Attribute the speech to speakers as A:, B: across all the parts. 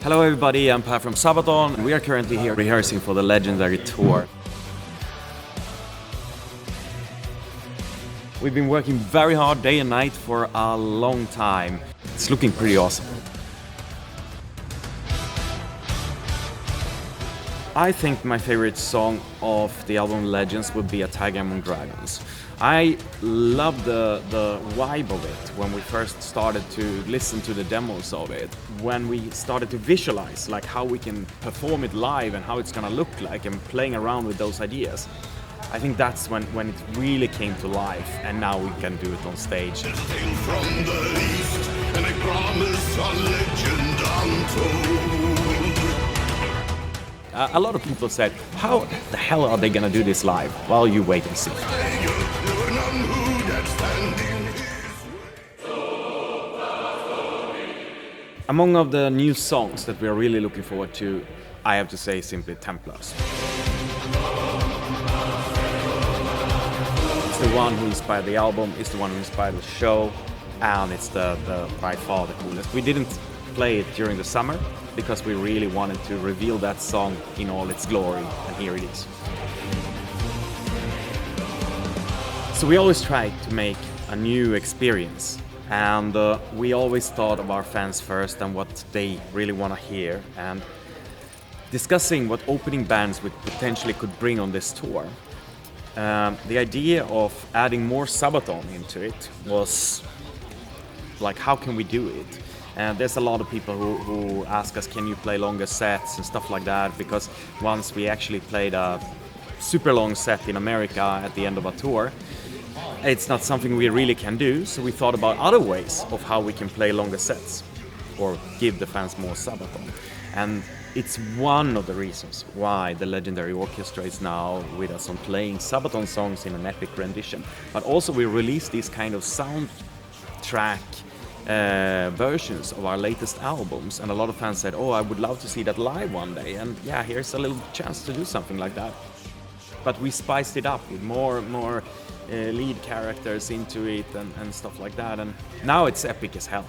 A: Hello everybody, I'm Pär from Sabaton. We are currently here rehearsing for the Legendary tour. We've been working very hard day and night for a long time. It's looking pretty awesome. I think my favorite song of the album Legends would be A Tag Among Dragons. I love the vibe of it when we first started to listen to the demos of it. When we started to visualize like how we can perform it live and how it's gonna look like and playing around with those ideas. I think that's when it really came to life, and now we can do it on stage.
B: From the east, and I promise a legend untold.
A: A lot of people said, how the hell are they gonna do this live? Well, you wait and see. Among of the new songs that we are really looking forward to, I have to say simply Templars. It's the one who inspired the album, it's the one who inspired the show, and it's the by far the coolest. We didn't play it during the summer because we really wanted to reveal that song in all its glory, and here it is. So we always try to make a new experience, and we always thought of our fans first and what they really want to hear, and discussing what opening bands we potentially could bring on this tour. The idea of adding more Sabaton into it was like, how can we do it? And there's a lot of people who ask us, can you play longer sets and stuff like that? Because once we actually played a super long set in America at the end of a tour, it's not something we really can do. So we thought about other ways of how we can play longer sets or give the fans more Sabaton. And it's one of the reasons why the Legendary Orchestra is now with us on playing Sabaton songs in an epic rendition. But also we released these kind of soundtrack versions of our latest albums, and a lot of fans said, oh, I would love to see that live one day, and yeah, here's a little chance to do something like that. But we spiced it up with more lead characters into it and stuff like that, and now it's epic as hell.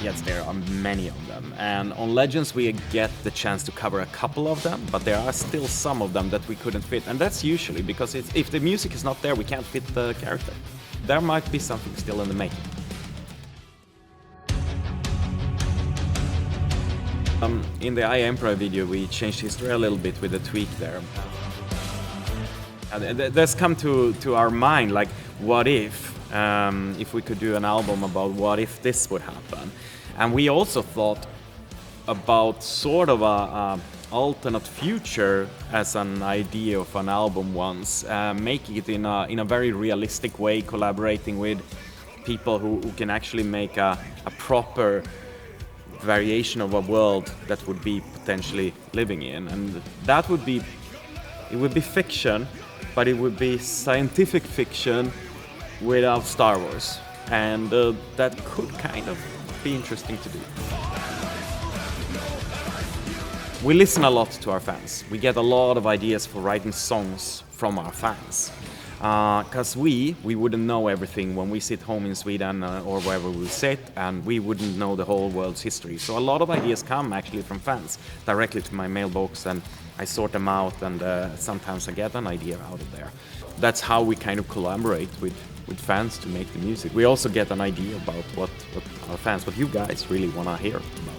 A: Yes, there are many of them, and on Legends we get the chance to cover a couple of them, but there are still some of them that we couldn't fit, and that's usually because if the music is not there, we can't fit the character. There might be something still in the making. In the I Emperor video we changed history a little bit with a tweak there. That's come to our mind, like, what if we could do an album about what if this would happen? And we also thought about sort of a alternate future as an idea of an album once, making it in a very realistic way, collaborating with people who can actually make a proper variation of a world that would be potentially living in. And that would be, it would be fiction, but it would be scientific fiction without Star Wars, and that could kind of be interesting to do. We listen a lot to our fans. We get a lot of ideas for writing songs from our fans, because we wouldn't know everything when we sit home in Sweden or wherever we sit, and we wouldn't know the whole world's history. So a lot of ideas come actually from fans directly to my mailbox, and I sort them out, and sometimes I get an idea out of there. That's how we kind of collaborate with fans to make the music. We also get an idea about what our fans, what you guys really want to hear about.